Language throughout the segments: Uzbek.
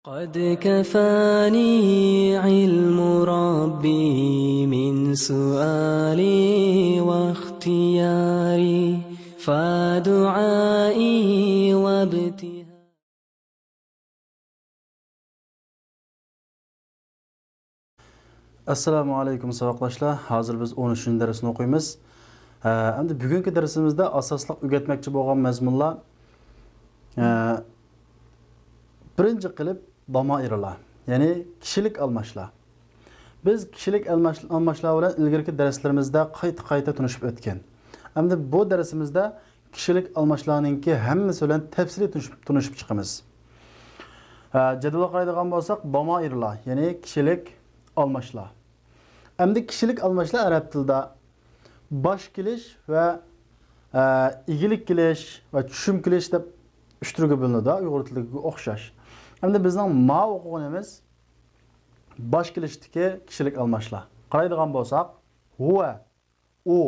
قد كفاني علم ربي من سؤالي واختياري فدعائي وابتهالي. Assalomu alaykum saboqdoshlar. Hozir biz 13-chi darsni o'qiymiz. Endi bugungi darsimizda asosli o'rgatmoqchi bo'lgan mazmunlar birinchi qilib domoirlar, ya'ni kishilik almashlar. Biz kishilik almashlar bilan ilgirki darslarimizda qayta tunishib o'tgan. Endi bu darsimizda kishilik almashlarningki hammasi bilan tafsiliy tunishib chiqamiz. Jadvalga qaraydigan bo'lsak, domoirlar, ya'ni kishilik almashlar. Endi kishilik almashlar arab tilida bosh kelish va igilik kelish va tushum kelish deb uch turga bo'linadi, Uyg'ur tiliga o'xshash. Endi bizning ma o'qiganimiz bosh kelishdagi kishilik almashlar. Qaraydigan bo'lsak, huwa, u,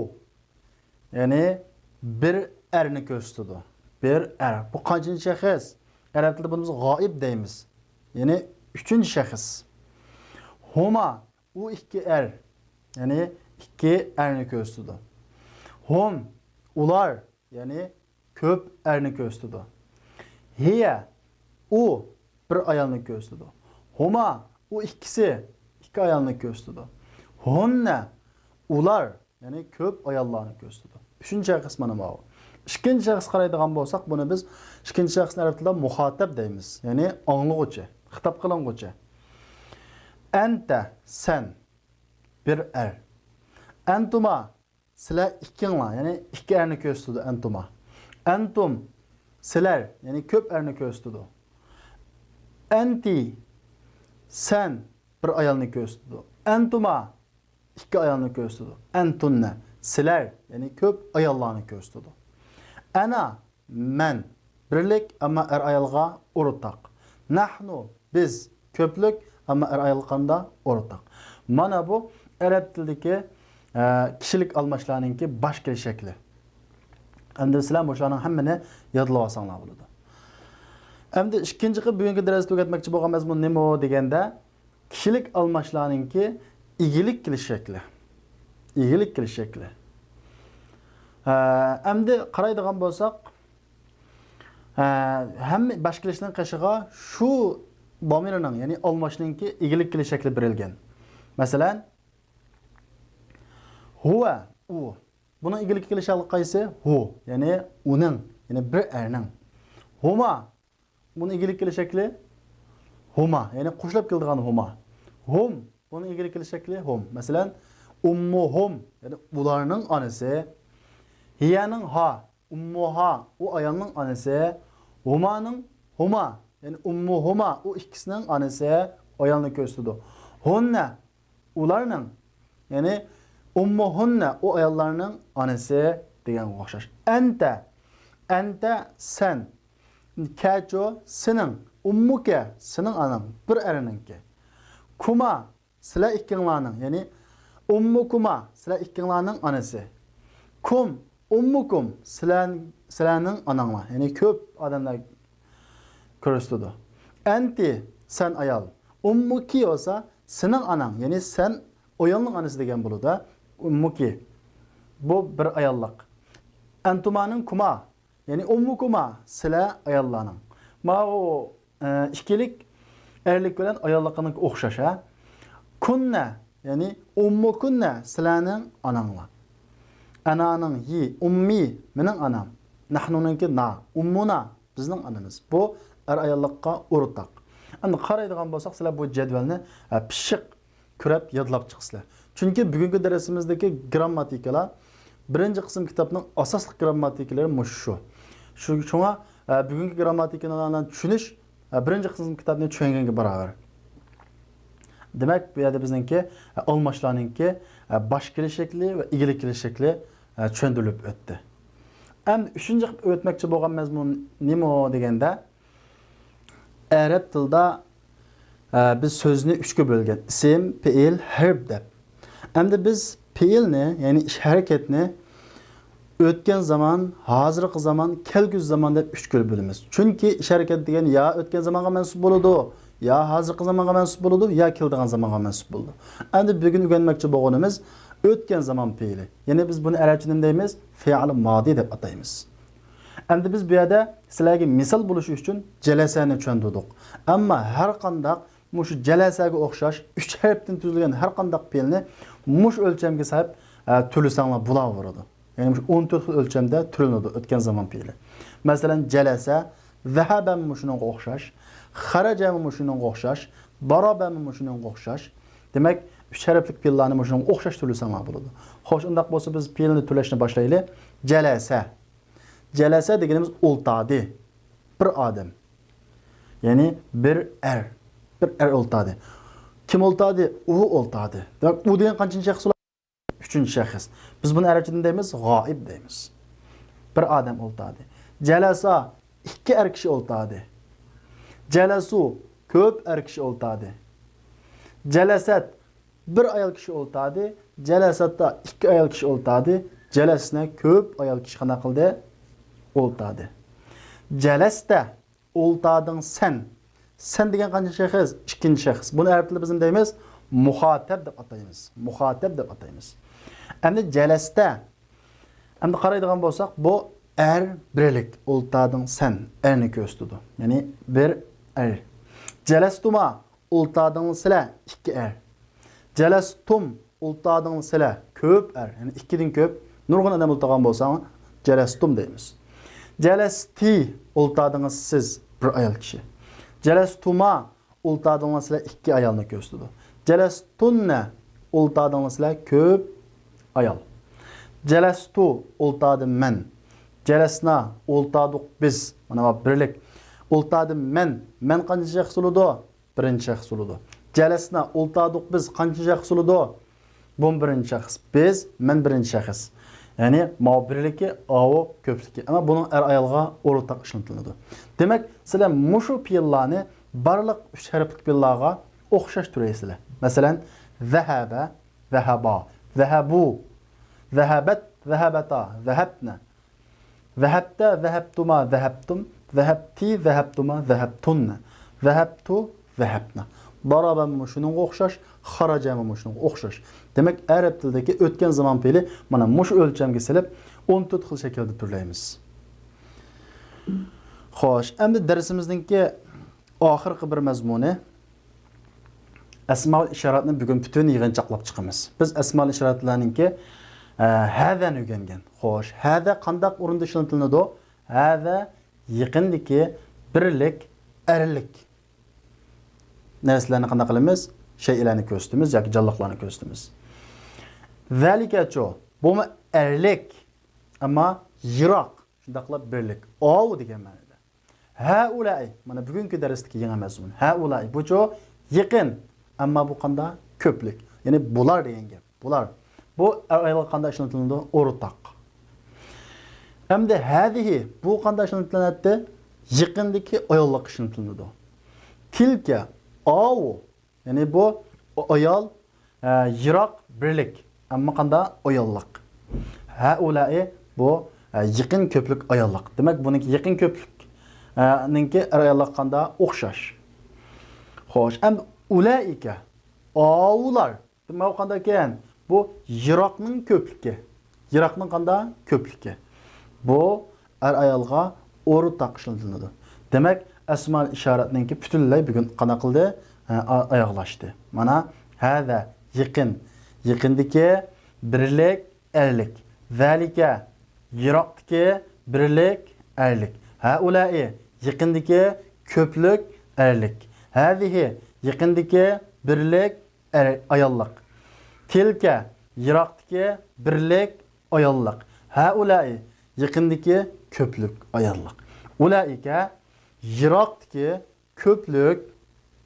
ya'ni bir erni ko'rsatadi. Bir er. Bu qancha shaxs? Arab tilida buni biz g'oib deymiz. Ya'ni uchinchi shaxs. Huma, u ikki er, ya'ni ikki erni ko'rsatadi. Hum, ular, ya'ni ko'p erni ko'rsatadi. Hiya, u bir ayolni ko'rsatadi. Huma, u ikkisi ikki ayolni ko'rsatadi. Hunna, ular, ya'ni ko'p ayollarni ko'rsatadi. Uchinchi shaxs mana bu. Ikkinchi shaxs qaraydigan bo'lsak, buni biz ikkinchi shaxsni arab tilida muxotab deymiz, ya'ni anglag'uvchi, xitob qilinguvchi. Anta, sen bir er. Antuma, sizlar ikkinglar, ya'ni ikki erni ko'rsatadi antuma. Antum, sizlar, ya'ni ko'p erni ko'rsatadi. Anti, sen bir ayolni ko'rsatadi. Antuma, ikki ayolni ko'rsatadi. Antunna, sizlar, ya'ni ko'p ayollarni ko'rsatadi. Ana, men, birlik amma er ayolga o'rtaq. Nahnu, biz, ko'plik amma er ayolganda o'rtaq. Mana bu arab tilidagi kishilik almashlarningki bosh kelish shakli. Endi sizlar bo'shalarning hammani yodlab olsanglar bo'ladi. Endi ikkinchi qilib bugungi darsda o'rgatmoqchi bo'lgan mazmun nima deganda, kishilik almashlarningki igilik kelish shakli. Igilik kelish shakli. Endi qaraydigan bo'lsak, hamma bosh kelishning qashig'a shu domiraning, ya'ni almashningki igilik kelish shakli berilgan. Masalan, huwa, u. Buning igilik kelish shakli qaysi? Hu, ya'ni uning, ya'ni bir erning. Huma, buning igilik kelish shakli huma, ya'ni qo'shilib keladigan huma. Hum, buning igilik kelish shakli hum. Masalan, ummuhum, ya'ni ularning onasi. Hiyaning ha, ummuha, u ayolning onasi. Humaning huma, ya'ni ummuhuma, u ikkisining onasi ayolni ko'rsatadi. Hunna, ularning, ya'ni ummuhunna, u ayollarning onasi degan o'xshash. Anta, anta sen. Kacho sening, ummuka sening onang, bir eriningki. Kuma, sizlar ikkinglarning, ya'ni ummukuma, sizlar ikkinglarning onasi. Kum, ummukum, sizlarning onanglar, ya'ni ko'p odamlar ko'rsatadi. Anti, sen ayol. Ummuki olsa sening onang, ya'ni sen ayolning onasi degan bo'ladi. Ummuki. Bu bir ayollik. Antumaning kuma, ya'ni ummukuma, sizlar ayollarning. Ma o ikkilik erlik bilan ayollikning o'xshash. Kunna, ya'ni ummukunna, sizlarning onanglar. Ananing yi, ummi, mening onam. Nahnuningki na, ummuna, bizning onamiz. Bu er ayollikqa o'rtaq. Endi qaraydigan bo'lsak, sizlar bu jadvalni pishiq ko'rib yodlab chiqsizlar. Chunki bugungi darsimizdagi grammatikalar birinchi qism kitobning asosli grammatikалari shu. Shunga bugungi grammatikalarni tushunish birinchi qism kitobni tushunganga barobar. Demak, bu yerda bizningki almashlarningki bosh kelish shakli va igilik kelish shakli tushuntirilib o'tdi. Endi uchinchi o'tmoqchi bo'lgan mazmun nima deganda, arab tilida biz so'zni uchga bo'lgan: ism, fe'il, harf deb. Endi biz fe'ilni, ya'ni ish harakatni o'tgan zaman, hozirgi zaman, kelgusi zaman deb 3 ga bo'lamiz. Chunki ish harakat degan ya o'tgan zamonga mansub bo'ladi, ya hozirgi zamonga mansub bo'ladi, ya keladigan zamonga mansub bo'ladi. Endi bugun o'rganmoqchi bo'lganimiz o'tgan zamon fe'li. Ya'ni biz buni arabcha nima deymiz? Fe'l modi deb ataymiz. Endi biz bu yerda sizlarga misol bo'lish uchun jalasani tushuntirdik. Ammo har qanday mush jalasaga o'xshash 3 harfdan tuzilgan har qanday fe'lni mush o'lchamga solib tulisanglar bo'laveradi. Ya'ni 14 xil o'lchamda turiladi o'tgan zamon fe'li. Masalan, jalasa, zahaba mushunga o'xshash, xaraja mushunga o'xshash, daraba mushunga o'xshash. Demak, 3 harflik fe'llarni mushunga o'xshash tulisanglar bo'ladi. Xo'sh, undaq bo'lsa biz fe'lni tulashni boshlaylik. Jalasa. Jalasa deganimiz o'ltadi. Bir odam. Ya'ni bir er o'ltadi. Kim o'ltadi? U o'ltadi. Demak, u degan qanchinchi shaxs? Üçüncü şahıs. Biz bunu Arapçada deymiz, g'oib deymiz. Bir odam o'ltadi. Jalasa, 2 er kishi o'ltadi. Jalasu, ko'p er kishi o'ltadi. Jalasat, bir ayol kishi o'ltadi. Jalasatda 2 ayol kishi o'ltadi. Jalasna ko'p ayol kishi qana qildi? O'ltadi. Jalasda o'ltading sen. Sen degan qancha shaxs? Ikkinchi shaxs. Buni arab tilida biz nima deymiz? Muhattab deb ataymiz. Muhattab deb ataymiz. Endi jalasda endi qaraydigan bo'lsak, bu er birlik o'ltading sen erni ko'rsatadi. Ya'ni bir er. Jalastuma o'ltading sizlar 2 er. Jalastum o'ltading sizlar ko'p er. Ya'ni 2 dan ko'p nurg'un odam o'ltagan bo'lsa, jalastum deymiz. Jalasti o'ltadingiz siz bir ayol kishi. Jalastuma o'ltadingiz sizlar 2 ayolni ko'rsatadi. Jalastunna o'ltadingiz sizlar ko'p ayol. Jalastu o'ltadim men. Jalasna o'ltadik biz. Mana bu birlik. O'ltadim men. Men qancha shaxs bo'ladi? Birinchi shaxs bo'ladi. Jalasna o'ltadik biz qancha shaxs bo'ladi? Bu birinchi shaxs. Biz, men birinchi shaxs. Ya'ni birligi o ko'pligi. Ammo buning er ayolga o'rtaq ishlatiladi. Demak, sizlar mushu fe'llarni barliq 3 harflik fe'llarga o'xshash turaysizlar. Masalan, zahaba, zahaba, zahabu, zahabat, zahabata, zahabna. Zahabta, zahabtuma, zahabtum, zahabti, zahabtuma, zahabtunna. Zahabtu, zahabna. Daraba shuningga o'xshash, xaraja shuningga o'xshash. Demak, arab tilidagi o'tgan zamon fe'li mana mush o'lchamga silib 14 xil shaklda turlaymiz. Xo'sh, endi darsimizningki oxirgi bir mazmuni asmaul ishoratni bugun butun yig'inchoqlab chiqamiz. Biz asmaul ishoratlarningki hadan o'rgangan. Xo'sh, hada qanday o'rinda ishlatiladi? Hada yaqindagi birlik, erlik. Narsalarni qanday qilamiz? Shaylarni ko'rsatamiz yoki jalliqlarni ko'rsatamiz. Zalikacho, bu erlik, ammo yiroq, shunday qilib birlik. O degan ma'noda. Haulai, mana bugungi darsdagi yangi mazmun. Haulai bu-cho yaqin, ammo bu qanday? Ko'plik. Ya'ni bular degan gap. Bular. Bu ayol qanday ishlatiladi? O'rtaq. Hamda hadihi bu qanday ishlatiladi? Yaqindagi ayollik ishlatiladi. Tilka o, ya'ni bu ayol yiroq birlik, ammo qanday ayollik. Haulai bu yaqin ko'plik ayollik. Demak, buniki yaqin ko'plik ninki ayollik qanday o'xshash. Xo'sh, ham ulaika ovular. Demak, qanday ekan? Bu yiroqning ko'pligi. Yiroqning qanday ko'pligi. Bu ayolga o'rtaq ishlatiladi. Demak, asmal ishoratninki butunlay bugun qana qildi? Oyoqlashdi. Mana hada yaqin. Yaqindagi birlik, erlik. Zalika yiroqdagi birlik, erlik. Haulai yaqindagi ko'plik, erlik. Hadihi yaqindagi birlik, ayollik. Tilka yiroqdagi birlik, ayollik. Haulai yaqindagi ko'plik, ayollik. Ulaika yiroqdagi ko'plik,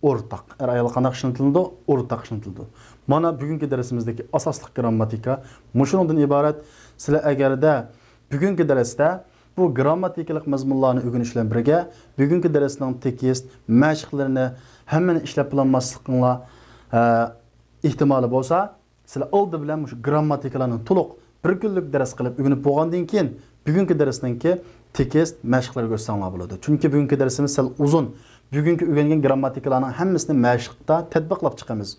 o'rtaq. Ayol qanday ishlatiladi? O'rtaq ishlatiladi. Mana bugungi darsimizdagi asosli grammatika mushundan iborat. Sizlar agarda bugungi darsda bu grammatikalik mazmunlarni o'rganish bilan birga bugungi darsning tekst, mashqlarini hammani ishlab bilanmaslikinglar ehtimoli bo'lsa, sizlar oldi bilan shu grammatikalarni to'liq bir kunlik dars qilib o'rganib bo'lgandan keyin bugungi darsningki tekst, mashqlarga o'tsanglar bo'ladi. Chunki bugungi darsimiz sal uzun. bugungi o'rgangan grammatikalarning hammasini mashqda tatbiqlab chiqamiz.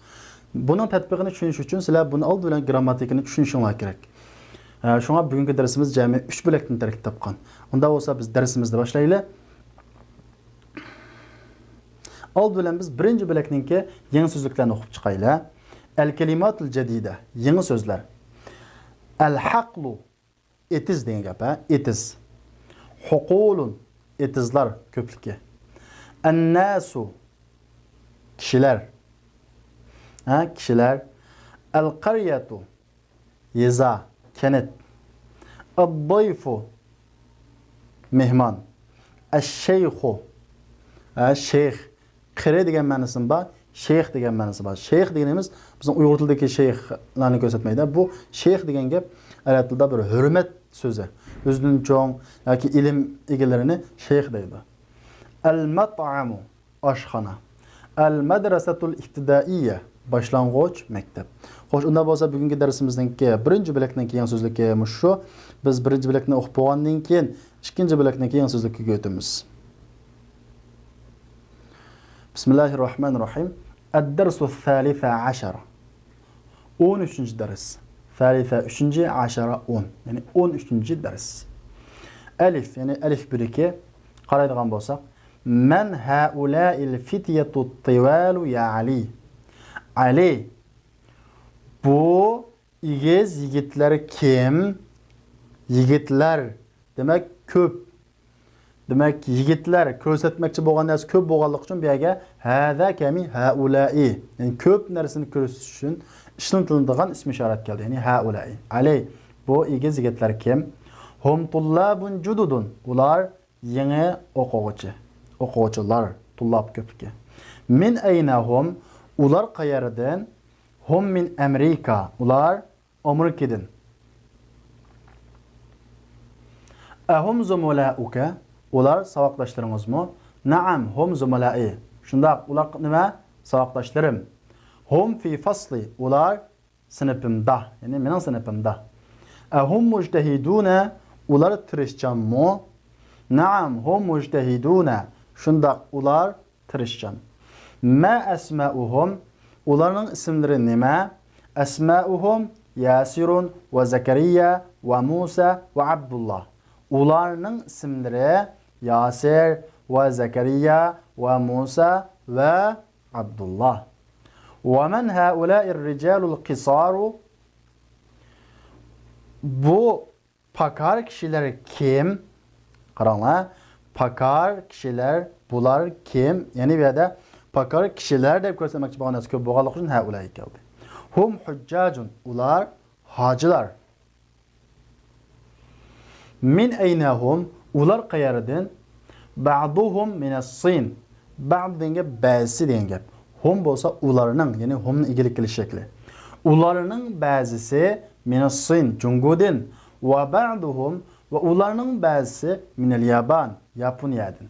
Buning tatbiqini tushunish uchun sizlar buni old bilan grammatikani tushunishingiz kerak. Shunga bugungi darsimiz jami 3 bo'lakdan tarkib topgan. Unda bo'lsa biz darsimizni boshlaylik. Old bilan biz birinchi bo'lakninki yangi so'zliklarni o'qib chiqaylik. Al-kalimatul jadida, yangi so'zlar. Al-haqlu, etiz degan gap, etiz. Huqulun, etizlar ko'pligi. An-nasu, kishilar. Kishilar. Al-qaryatu, yeza, kenet. Ad-dayfu, mehmon. Ash-shaykhu, sheyx. Qire degan ma'nosi bor, sheyx degan ma'nosi bor. Sheyx deganimiz bizning uyg'ur tilidagi sheyxlarni ko'rsatmaydi. Bu sheyx degan gap arab tilida bir hurmat so'zi. O'zining cho'ng yoki ilm egalarini sheyx deydi. Al-mat'amu, oshxona. Al-madrasatul ibtidaiyya, boshlang'ich maktab. Xo'sh, unda bo'lsa bugungi darsimizningki birinchi bo'lakdan keyin so'zlikka shu. Biz birinchi bo'lakni o'qib bo'lgandan keyin ikkinchi bo'lakdan keyin so'zlikka o'tamiz. Bismillahirrahmanirrahim. Ad-darsu ath-thalitha 'ashara. 13-dars. Thalitha 3, 'ashara 10. Ya'ni 13-dars. Alif, ya'ni alif 1-2 qaraydigan bo'lsak, man haula'il fityatu at-tiwalu ya Ali. Ali, bu igiz yigitlar kim? Yigitlar demak ko'p. Demak, yigitlar ko'rsatmoqchi bo'lgan narsa ko'p bo'lganligi uchun bu yerga hada kami haula'i, ya'ni ko'p narsani ko'rsatish uchun ishlatiladigan ism ishorat keldi. Ya'ni haula'i. Ali, bu egiz yigitlar kim? Hum tullabun jududun. Ular yangi o'quvchi. O'quvchilar, tullab ko'pligi. Min aynahum, ular qayerdan? Hum min Amerika. Ular Amerikadan. Ahum zumulauka. Ular savoqdoshlaringizmi? Naam, hum zumala'i. Shundaq, ular nima? Savoqdoshlarim. Hum fi fasli. Ular sinfimda, ya'ni mening sinfimda. Ahum mujtahiduna. Ular tirishchanmi? Naam, hum mujtahiduna. Shundaq, ular tirishchan. Ma asma'uhum. Ularning ismlari nima? Asma'uhum Yasirun va Zakariya va Musa va Abdullah. Ularning ismlari Yasir va Zakariya va Musa va Abdullah. Wa man haula'ir rijalul qisaru? Bu pakar kishilar kim? Qaranglar, pakar kishilar bular kim? Ya'ni bu yerda pakar kishilar deb ko'rsatmoqchi bo'lgan narsa ko'p bo'lganligi uchun haula'i keldi. Hum hujjajun. Ular hojilar. Min aynahum, ular qayerdan? Ba'duhum min as-sin. Ba'd degan ba'zi degan gap. Hum bo'lsa ularning, ya'ni humning egilik qilish shakli. Ularning ba'zisi min as-sin, Jungodan, va ba'duhum va ularning ba'zisi min al-Yaban, Yaponiyadan.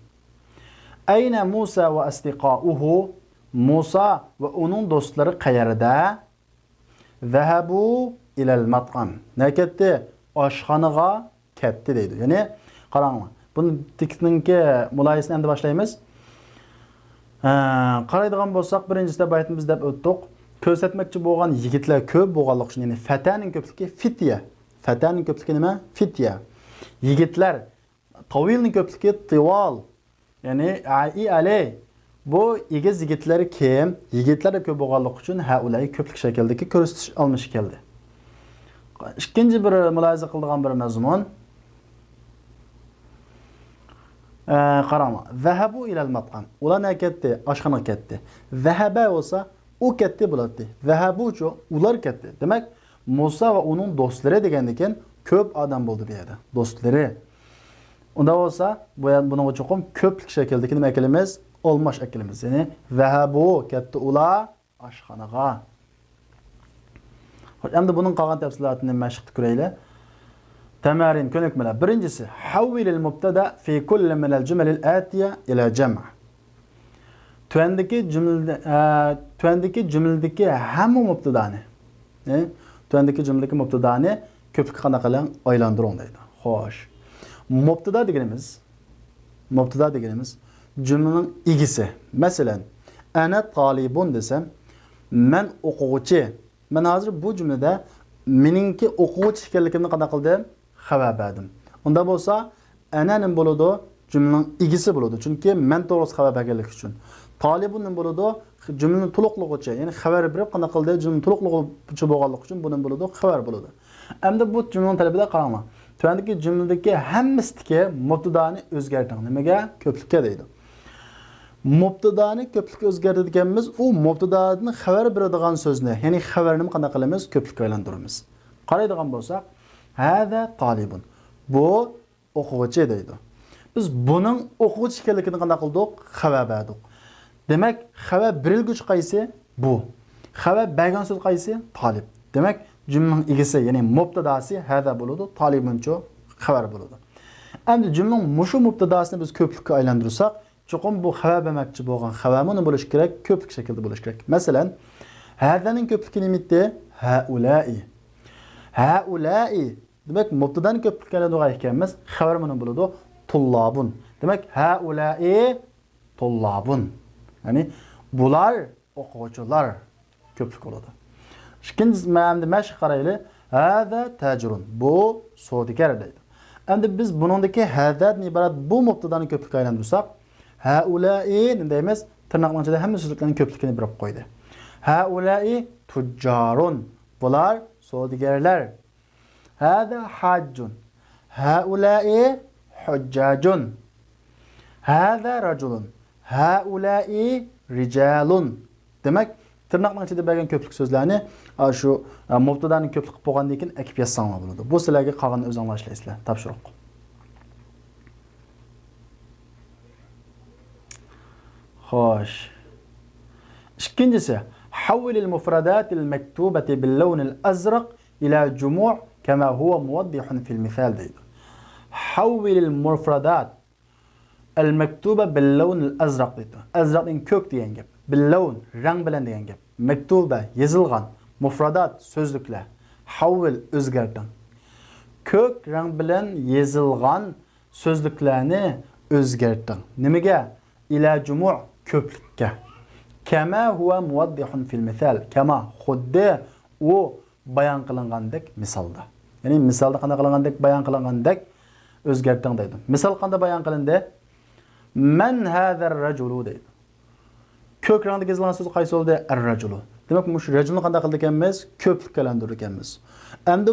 Ayna Musa va asdiqauhu? Musa va uning do'stlari qayerda? Zahabu ila al-mat'am. Nakatda oshxonaga ketdi deydi. Ya'ni qaranglar. Buni tekstninki muloyisini endi boshlaymiz. Qaraydigan bo'lsak, birinchisi baytimiz deb o'tdik. Ko'rsatmoqchi bo'lgan yigitlar ko'p bo'lganligi uchun, ya'ni fataning ko'pligi fitya. Fataning ko'pligi nima? Fitya. Yigitlar. Tavilning ko'pligi tiwal. Ya'ni ai ale. Bu egiz yigitlari kim? Yigitlar ko'p bo'lganligi uchun haulay ko'plik shakldagi ko'rsatish olmish keldi. Ikkinchi bir mulohaza qiladigan bir mazmun. Qaranglar. Zahabu ila al-mat'am. Ular ketdi, oshxonaga ketdi. Zahaba bo'lsa, u ketdi bo'ladi. Zahabuchu ular ketdi. Demak, Musa va uning do'stlari degan ekan, ko'p odam bo'ldi bu yerda. Do'stlari. Unda bo'lsa, buning uchun ko'plik shakldagi nima kelimiz? Olmash akilimiz. Ya'ni zahabu ketdi ular oshxonaga. Endi buning qolgan tafsilotini mashq ko'raylik. Tamarin ko'nikmalar. Birinchisi, havvil al-mubtada fi kulli min al-jumal al-atiya ila jam'. Tuandagi jumladagi hamma mubtadani, tuandagi jumladagi mubtadani ko'plik qanaqalang aylantiring deydi. Xo'sh. Mubtada deganimiz cümlenin igisi. Mesela ana talibun desem, men o'quvchi. Men hozir bu jumlada meningki o'quvchi ekanligimni qanday qildim? Xabar berdim. Unda bo'lsa, ana nim bo'ladi? Jumlaning igisi bo'ladi. Chunki men to'g'risi xabar berganlik uchun. Talibun nim bo'ladi? Jumlaning to'liqlig'icha, ya'ni xabar berib qanday qildi? Jumlaning to'liqlig'icha bo'lganlik uchun bu nim bo'ladi? Xabar bo'ladi. Endi bu jumlaning talabida qaranglar. Tuvandagi jumladagi hammasidagi mubtadoni o'zgartirdi. Nimaga? Ko'plikka deydi. Mubtadoni ko'plikka o'zgartirganmiz, u mubtadoni xabar beradigan so'zni, ya'ni xabarni qanday qilamiz? Ko'plikka aylantiramiz. Qaraydigan bo'lsak, hada talibun. Bu o'quvchi deydi. Biz buning o'quvchi ekanligini qanday qildik? Xabar berdik. Demak, xabar berilguchi qaysi? Bu. Xabar bergan so'z qaysi? Talib. Demak, jumlaning egasi, ya'ni mubtadasi hada bo'ladi, talibuncho xabar bo'ladi. Endi jumlaning mushu mubtadasini biz ko'plikka aylantirsak, cho'qim bu xabar bermoqchi bo'lgan xabar nima bo'lishi kerak? Ko'plik shaklda bo'lishi kerak. Masalan, hadaning ko'pligi nima edi? Haulai. Haulai. Demak, mubtadani ko'plikka aylantirgan ekanmiz, xabar nima bo'ladi? Tullabun. Demak, haulai tullabun. Ya'ni bular o'quvchilar ko'plik bo'ladi. İkinci ma'noda mash qarayli. Hada tajrun. Bu savdogar deydi. Endi biz buningdagi hadadan iborat bu mubtadani ko'plikka aylantirsak, haulai deymiz, tirnoqning ichida hamma so'zlarning ko'pligini berib qo'ydi. Haulai tujjarun. Bular savdogarlar. Hada hajjun. Haulai hujjajun. Hada rajulun. Haulai rijalun. Demak, tirnoqning ichida bergan ko'plik so'zlarni shu mubtadaning ko'plik bo'lgandan keyin akib yazsanglar bo'ladi. Bu sizlarga qolganini o'zinglar ishlaysizlar. Topshiriq. Xo'sh. Ikkinchisi, havil al-mufradat al-maktubati bil-lawn al-azraq ila jumu' kama huwa muwaddihun fil misal deydi. Havil al-mufradat al-maktuba bil-lawn al-azraq deydi. Azraqning ko'k degan gap. Bil-lawn rang bilan degan gap. Maktuba yozilgan mufradat so'zliklar havil o'zgartin. Ko'k rang bilan yozilgan so'zliklarni o'zgartin. Nimaga? Ila jumu' ko'plikka. Kama huwa muwaddihun fil misal. Kama xuddi u bayon qilingandek misolda. Ya'ni misolda qanday qilingandek bayon qilingandek o'zgartin deydi. Misol qanday bayon qilindi? Man hadha ar-rajulu deydi. Ko'k rangda yozilgan so'z qaysi bo'ldi? Ar-rajulu. Demak, bu rajulni qanday qildik ekanmiz? Ko'plikka aylantirdik ekanmiz. Endi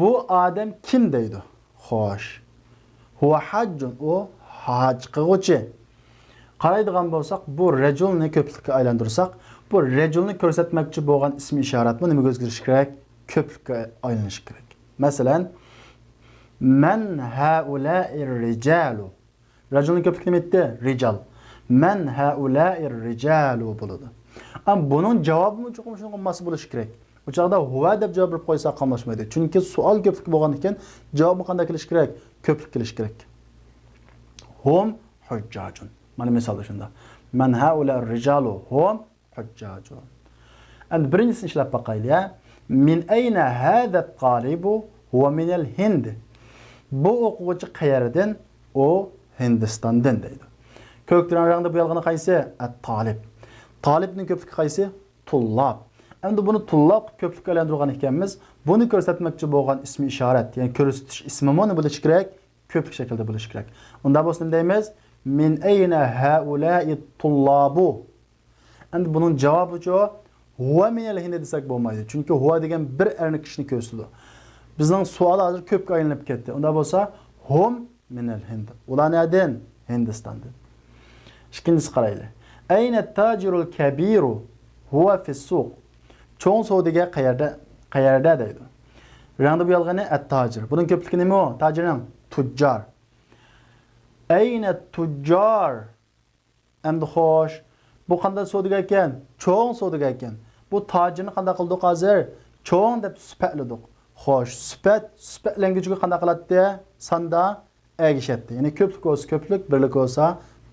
bu odam kim deydi? Xo'sh. Huwa hajjun, u haj qiluvchi. Qaraydigan bo'lsak, bu rajulni ko'plikka aylantirsak, bu rajulni ko'rsatmoqchi bo'lgan ism ishoratmi nimaga o'zgarishi kerak? Ko'plikka aylanishi kerak. Masalan, man haula'ir rijalu. Rajulni ko'plik nima edi? Rijal. Man haula'ir rijalu bo'ladi. Am buning javobi cho'qim shunga mas bo'lishi kerak. Bu chaqda huva deb javob berib qo'ysa qamlashmaydi. Chunki savol ko'plik bo'lgan ekan, javobni qanday qilish kerak? Ko'plik qilish kerak. Hum hujjajun. Mana misolda shunda. Man haula'ir rijalu hum hujjajun. Endi birinchisini ishlab boqaylik. Min ayna hada at-talibu? Huwa min al-Hind. Bu o'quvchi qayerdan? O Hindistondan deydi. Ko'k rangda bo'yalgani qaysi? At-talib. Talibning ko'pligi qaysi? Tullab. Endi buni tullab ko'plikka aylantirgan ekanmiz. Buni ko'rsatmoqchi bo'lgan ismi ishorat, ya'ni ko'rsatish ismi nima bo'lishi kerak? Ko'plik shaklda bo'lishi kerak. Unda bo'lsa nima deymiz? Min ayna haula'i tullabu. Endi buning javobicha huwa min al-Hind desak bo'lmaydi. Chunki huwa degan bir erni kishini ko'rsatadi. Bizning savol hozir ko'pga aylanib ketdi. Unda bo'lsa hum min al-Hind. Ular nereden? Hindistondan. İkincisi qarayli. Ayna at-tajirul kabiru huwa fi as-suq. Cho'ng savdogar qayerda deydi. Rangda bu yolg'ani at-tajir. Buning ko'pligi nima o? Tajirning tujjar. Ayna at-tujjar. Endi xo'sh, bu qanday savdogar ekan? Cho'ng savdogar ekan. Bu tajirni qanday qildik hozir? Cho'ng deb sifatladik. Xo'sh, sifatlangichiga qanday qiladi? Sonda ergishatdi. Ya'ni ko'plik bo'lsa ko'plik, birlik bo'lsa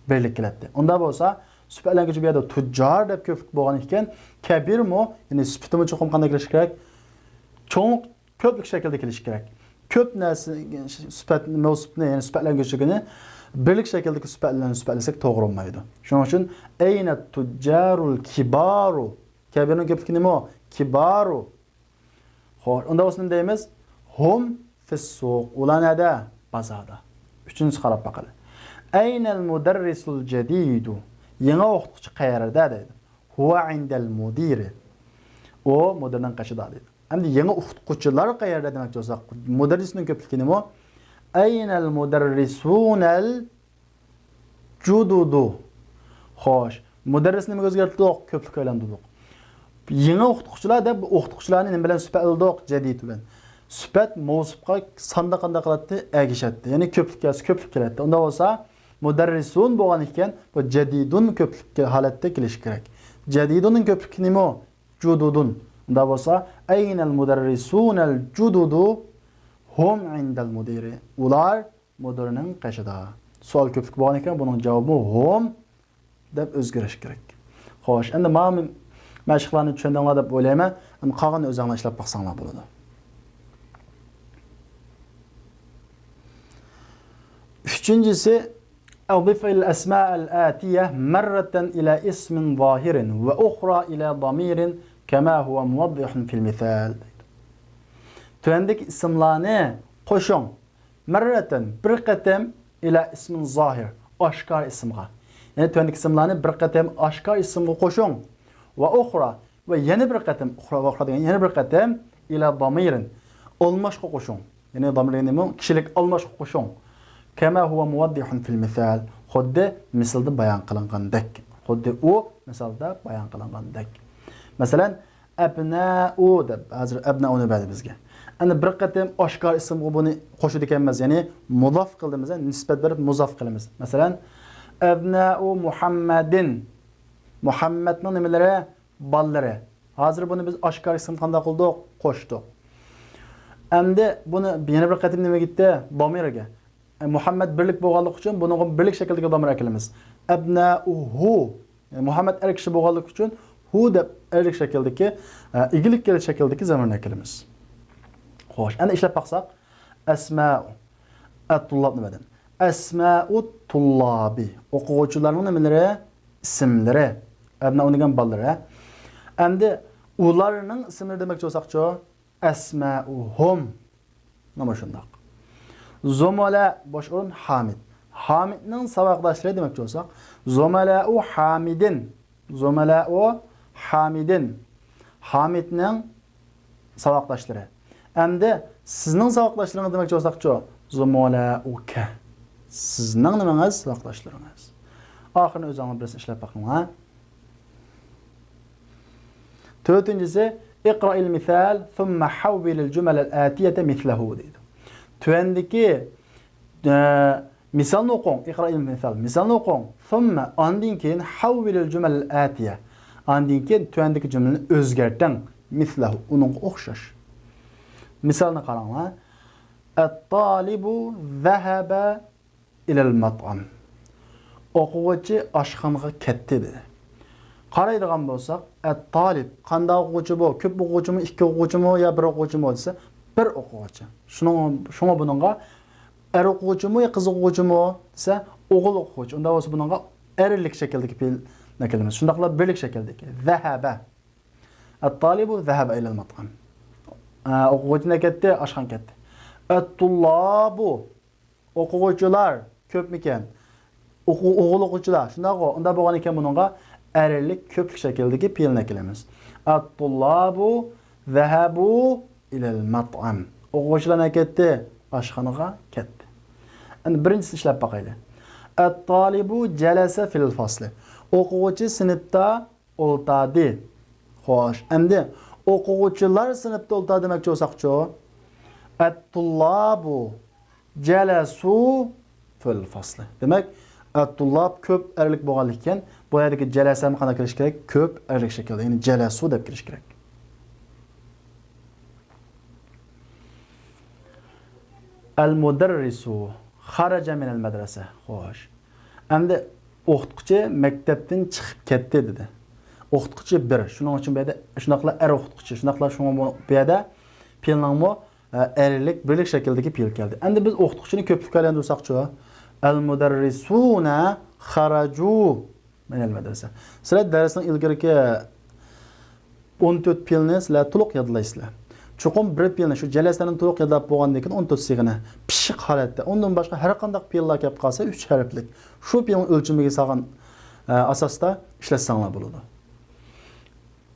birlik keladi. Unda bo'lsa sifatlangichi bu yerda tujjar deb ko'plik bo'lgan ekan, kabirmi, ya'ni sifatimi cho'qim qanday kelish kerak? Cho'ng ko'plik shaklda kelish kerak. Ko'p narsa sifat mavsufni, ya'ni sifatlangichini birlik şekildeki süpetlerini süpetlersek doğru olmaydı. Şunun için eyne tüccarul kibaru. Kebir'in köpüklüğü nima o? Kibaru. Xo'sh, unda o'sini deymiz. Hum fis-suq. Ular nada? Bazarda. Üçüncüsü qarab baqali. Aynal mudarrisul jadidu. Yangi o'qituvchi qayerda deydi. Huwa indal mudiri. O mudirning qashida deydi. Endi yangi o'qituvchilar qayerda demoqchi bo'lsak, mudarrisning ko'pligi nima? Aynal mudarrisunal jududu. Xo'sh, mudarrisni nimaga o'zgartirdik? Ko'plik aylantirdik. Yangi o'qituvchilar deb o'qituvchilarni nima bilan sifatladik? Jadid bilan. Sifat mavsufga sonda qanday qiladi? Agishadi. Ya'ni ko'plik keladi. Unda bo'lsa, mudarrisun bo'lgan ekan, bu jadidun ko'plik holatda kelishi kerak. Jadidunning ko'pligi nima? Jududun. Unda bo'lsa, aynal mudarrisunal jududu hum indal mudiri. Ular mudirning qashida. Savol ko'plik bo'lgan ekan, buning javobi hum deb o'zgarish kerak. Xo'sh, endi men mashqlarni tushundinglar deb o'ylayman. Endi qolganini o'zinglar ishlab baqsanglar bo'ladi. Üçüncüsü أضف الأسماء الآتية مرة إلى اسم ظاهر وأخرى إلى ضمير كما هو موضح في المثال. تندك اسملانه قشون مرة برقتم إلى اسم ظاهر أشكار اسمها. يعني تندك اسملانه برقتم أشكار اسمه قشون وأخرى وين برقتم أخرى يعني برقتم إلى ضمير olmaş قشون. يعني ضمير نمو كشلك olmaş قشون. Kema huwa muvaddihun fil misal. Xuddi misalda bayon qilingandek. Xuddi u misalda bayon qilingandek. Masalan, abna'u deb hozir abna'uni berdi bizga. Endi bir qatam oshkor ismga buni qo'shib ekanmiz, ya'ni muzof qildimiz, nisbat berib muzof qilamiz. Masalan, abna'u Muhammadin. Muhammadning nimalari? Ballari. Hozir buni biz oshkor ism qanday qildik? Qo'shdik. Endi buni yana bir qatam nima ketdi? Domirga. Muhammed birlik bo'lganlik uchun buni birlik shaklidagi domir akilamiz. Abna'uhu. Yani Muhammed er kishi bo'lganlik uchun hu deb erlik shakldagi, igilik kelgan shakldagi zamirni akilamiz. Xo'sh, endi ishlab baqsaq, asma'u at-tullab nimadan? Asma'u tullabi. O'quvchilarning nimalari? Ismlari. Abna'u degan bolalar. Endi ularning ismlari demoqchi bo'lsak-chi, asma'uhum. Nima shundoq? Zomala bosh o'rin Hamid. Hamidning saboqdoshlari demoqchi bo'lsak, Zomala'u Hamidin. Zomala'u Hamidin. Hamidning saboqdoshlari. Endi sizning saboqdoshlaringiz demoqchi bo'lsak-chi, Zomala'uka. Sizning nimangiz? Saboqdoshlaringiz. Oxirini o'zingiz bilan ishlab baqing, ha? To'rtinchisi, iqra'il misal thumma hawwil al-jumal al-atiyata mithlahu deydi. Tüendeki misalni o'qing, iqra'il misal. Misalni o'qing. Thumma ondan keyin havvilil jumal al-atiya. Ondan keyin tüendeki jumlani o'zgarting. Mislahu uningga o'xshash. Misalni qaranglar. At-talibu zahaba ila al-mat'am. O'quvchi oshxonaga ketdi dedi. Qaraydigan bo'lsak, at-talib qanday o'quvchi bu? Ko'p o'quvchimi, ikki o'quvchimi yo bir o'quvchimi desa, bir o'quvchi. Shunga buningga er o'quvchimi, qiz o'quvchimi desa, o'g'il o'quvchi. Unda bo'lsa buningga erlik shakldagi fe'lni kelamiz. Shundaqla birlik shakldagi. Zahaba. At-talibu zahaba ila al-mat'am. O'quvchi ketdi, oshxona ketdi. At-tullabu o'quvchilar ko'pmikan? O'g'il o'quvchilar. Shundaq, unda bo'lgan ekan buningga erlik ko'plik shakldagi fe'lni kelamiz. At-tullabu zahabu ilal mat'am. O'quvchilar ketdi, oshxonaga ketdi. Endi birinchisi ishlab baqaylik. At-talibu jalasa fil fasli. O'quvchi sinfda o'ltadi. Xo'sh, endi o'quvchilar sinfda o'ltadi demoqchi bo'lsak-chi, at-tullabu jalasu fil fasli. Demak, at-tullab ko'p erlik bo'lganlikdan bu yerdagi jalasani qanday kirish kerak? Ko'p erlik shaklda, ya'ni jalasu deb kirish kerak. Al-mudarrisu xaraja min al-madrasa. Xo'sh. Endi o'qituvchi maktabdan chiqib ketdi dedi. O'qituvchi bir. Shuning uchun bu yerda shunaqla er o'qituvchi, shunaqla shunga bu yerda fe'lning erlik birlik shakldagi fe'l keldi. Endi biz o'qituvchini ko'plikka aylantirsak-chi, al-mudarrisuna kharaju min al-madrasa. Sizlar darsning ilgirki 14 pilni sizlar to'liq yodlaysizlar. Chuqum bir pilni shu jalaslarni to'liq yodlab bo'lgandan keyin 14 sig'ini pishiq holatda, undan boshqa har qanday pillar kelib qolsa 3 harflik shu pilni o'lchimiga solgan asosda ishlatsanlar bo'ladi.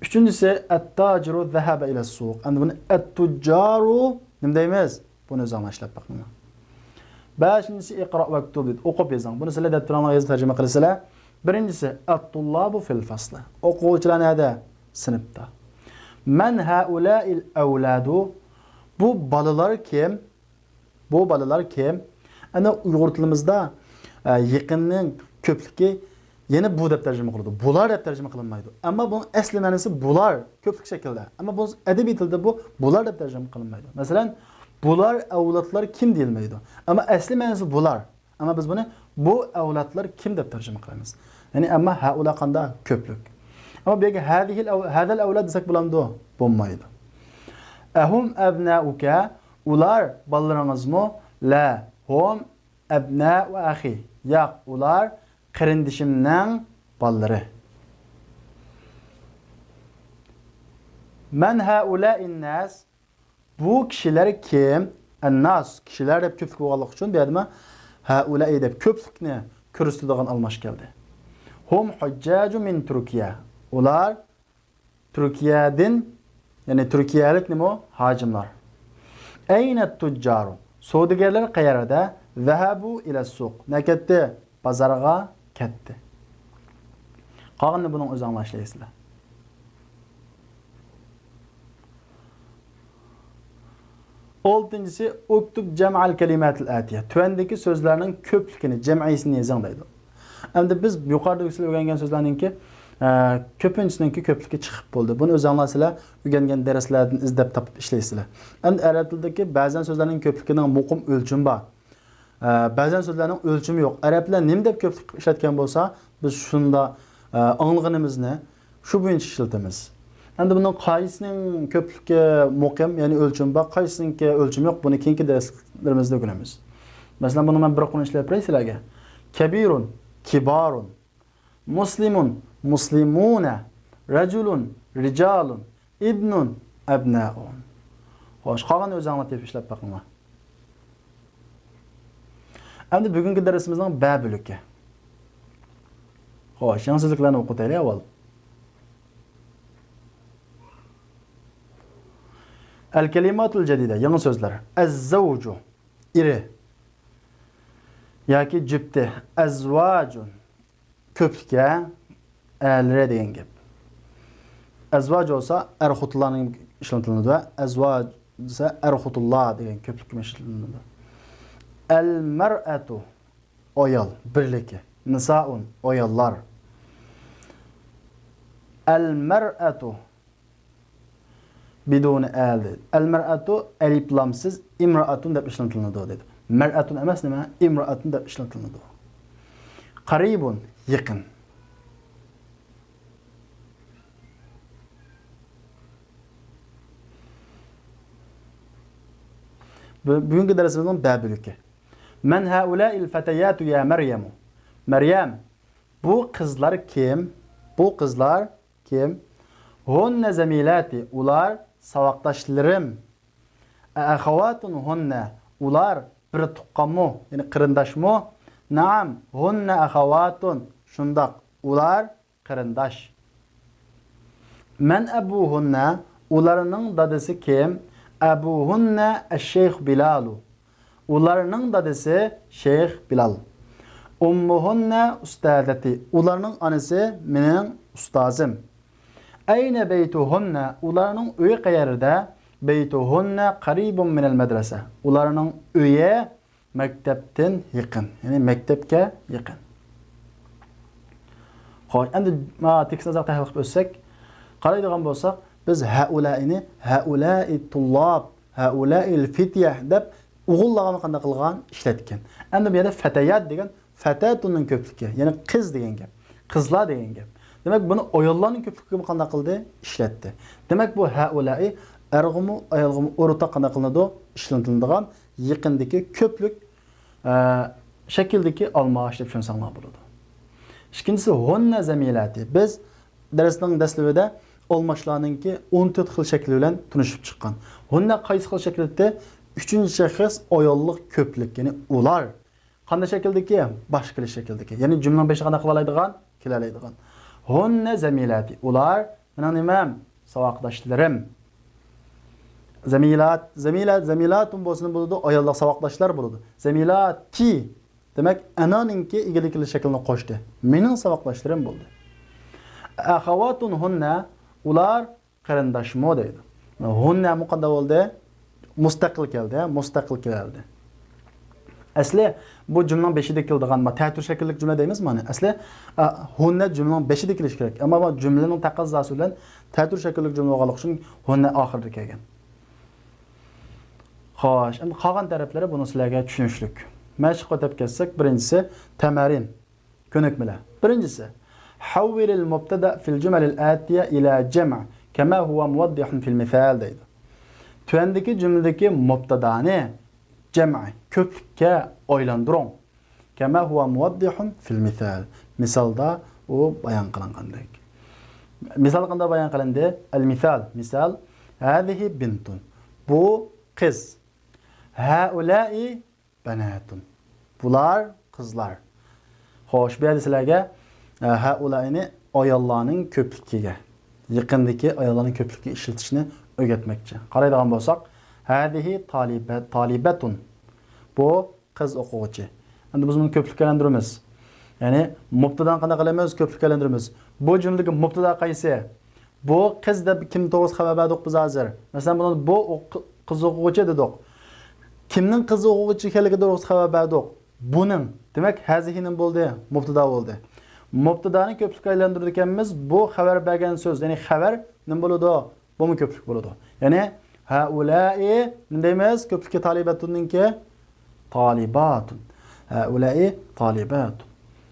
Üçüncüsü at-taciru zahaba ila suq. Endi buni at-tujjaru nima deymiz? Buni o'zing ishlab baqing. Beshinchisi iqro va ktub. O'qib yozing. Buni sizlar daftaringizga yozib tarjima qilasizlar. Birinchisi at-tullabu fil fasl. O'quvchilar nada? Sinfda. Man haula'il avladu? Bu bolalar kim? Bu bolalar kim? Ana Uyg'ur tilimizda yaqinning ko'pligi yine bu deb tarjima qiladi. Bular deb tarjima qilinmaydi. Ammo bu asli ma'nosi bular ko'plik shaklda. Ammo bu adabiy tilda bu bular deb tarjima qilinmaydi. Masalan, bular avlodlar kim deyilmaydi. Ammo asli ma'nosi bular. Ammo biz buni bu avlodlar kim deb tarjima qilamiz. Ya'ni amma haula qanda ko'plik. Ammo bu yerga hadal avlod desak bo'lamdi, bo'lmaydi. Ahum abnauka, ular bolalaringizmi? La, hum abna'u akhi. Yo'q, ular qarindishimning bolalari. Man haula'in nas? Bu kishilar kim? An-nas kishilar deb ko'plik bo'lganlik uchun bu yerda haula'i deb ko'plikni ko'rsatadigan almash keldi. Hum hujjaju min Turkiya. Ular Turkiyadan, ya'ni turkiyalik nima? Hojimlar. Ayna tujjaru? Savdogarlar qayerda? Zahabu ila suq. Nakatda bozorga ketdi. Qolganini buning o'zi anglashlasizlar. Oltinchisi uktub jam'al kalimatil atiya. Tuvandagi so'zlarning ko'pligini, jam'isini yozing deydi. Endi biz yuqorida o'rgangan so'zlarningki ko'pinchisiningki ko'pligi chiqib bo'ldi. Buni o'z anglasizlar, o'rgangan darslardan izlab topib ishlaysizlar. Endi arab tilidagi ba'zan so'zlarning ko'pligining muqim o'lchimi bor. Ba'zan so'zlarning o'lchimi yo'q. Arablar nima deb ko'plik ishlatgan bo'lsa, biz shunda anglag'inimizni shu bo'yicha ishlatamiz. Endi bundan qaysisining ko'pligi muqim, ya'ni o'lchim bor, qaysisiningki o'lchim yo'q, buni keyingi darslarimizda o'rganamiz. Masalan, buni men bir qon ishlab beray sizlarga. Kabirun, kibarun, muslimun, muslimuna, rajulun, rijalun, ibnun, abnaun. Xo'sh, qolgan o'zi anglatib ishlab baqinglar. Endi bugungi darsimizning B bo'ligi. Xo'sh, yangi so'zlarni o'qitaylik avval. El-kelimatul jadida, yangi so'zlar. Az-zawju, iri. Yoki jibti. Azvajun, ko'plikka alra degan gap. Azvaj olsa ar-xutlarning ishlatiladi. Azvaj desa ar-xutullah degan ko'plikka ishlatiladi. El-mar'atu, ayol, birligi. Nisaun, ayollar. El-mar'atu biduni al. El-mar'atu aliflamsiz imra'atun deb ishlatiladi dedi. Mar'atun emas nima? Imra'atun deb ishlatiladi. Qaribun, yaqin. Bugungi darsimizning babiliki. Men haula'il fatayatu ya Maryam. Maryam, bu qizlar kim? Bu qizlar kim? Hunna zamilati, ular savoqdoshlarim. Akhawatun hunna, ular bir tuqqanmi, ya'ni qarindoshmi? Naam, hunna akhawatun, shundoq, ular qarindosh. Men abuhunna, ularning dadasi kim? Abuhunna ash-Sheyx Bilalu. Ularning dadasi Sheyx Bilal. Ummuhunna ustadati. Ularning onasi mening ustozim. Ayna baytuhunna. Ularning uyi qayerda? Baytuhunna qaribun min al-madrasa. Ularning uyi maktabdan yaqin, ya'ni maktabga yaqin. Xo'sh, endi tekstni tahlil qilib o'tsak, qaraydigan bo'lsak, biz haulaini, haulai tullab, haulail fityah deb o'g'illarni qanday qilgan ishlatgan. Endi bu yerda fatayat degan fatatunning ko'pligi, ya'ni qiz degan gap, qizlar degan gap. Demak, buni ayollarning ko'pligiga qanday qildi? Ishlatdi. Demak, bu haulai arg'umu ayolg'umu o'rta qanday qilinadi? Ishlatiladigan yaqindagi ko'plik shakldagi almash deb tushunsanlar bo'ladi. Ikkinchisi hunna zamilati. Biz darsning dastlabida almashlarningki 14 xil shakli bilan tunishib chiqqan. Hunna qaysi xil shaklda? 3-shaxs ayollik ko'plik, ya'ni ular qanday shakldagi? Boshqa shakldagi. Ya'ni jumlaning beshi qanday qila oladigan? Kela oladigan. Hunna zamilati. Ular mening nimam? Savoqdoshlarim. Zamilatun bo'lsin bo'ladi, ayollar savoqdoshlar bo'ladi. Zamilati demak ananinki egilikli shaklni qo'shdi. Mening savoqdoshlarim bo'ldi. Akhawatun hunna ular qarindoshmo deydi. Hunna muqadda bo'ldi, mustaqil keldi, mustaqil keldi. Asli bu jumlaning beshida keladigan ta'tur shakllik jumla deymiz mana. Asli hunna jumlaning beshida kelish kerak. Ammo bu jumlaning taqozosi bilan ta'tur shakllik jumla bo'lganligi uchun hunna oxirida kelgan. Xo'sh, endi qolgan taraflari buni sizlarga tushunishlik. Mashq o'tab ketsak, birinchisi tamarin, ko'nikmalar. Birinchisi حول المبتدا في الجمل الآتية إلى جمع كما هو موضح في المثال deydi. Tuvandagi jumladagi mubtadani jam'i ko'plikka aylantiring. Kama huwa muwaddihun fil misal. Misalda u bayon qilingandek. Misal qanday bayon qilindi? Al-misal, misal hadihi bintun. Bu qiz. Haula'i banatun. Bular qizlar. Xo'sh, bu yerda sizlarga haulaini ayollarning ko'pligiga, yaqindagi ayollarning ko'pligiga ishlatishni o'rgatmoqchi. Qaraydigan bo'lsak, hadihi talibatun. Bu qiz o'quvchi. Endi biz buni ko'plikka aylantiramiz. Ya'ni mubtadan qanday qilamiz? Ko'plikka aylantiramiz. Bu jumladagi mubtada qaysi? Bu qiz deb kim to'g'ris xabar berdik biz hozir. Masalan, buni bu qiz o'quvchi dedik. Kimning qiz o'quvchi ekanligiga to'g'ris xabar berdik. Buning, demak, hazihining bo'ldi, mubtada bo'ldi. Mubtadani ko'plikka aylantirdik ekanmiz. Bu xabar bergan so'z, ya'ni xabar nima bo'ladi? Bu mu ko'plik bo'ladi? Ya'ni haula'i nima deymiz? Ko'plikka talibatunninki talibatun. Haula'i talibatun.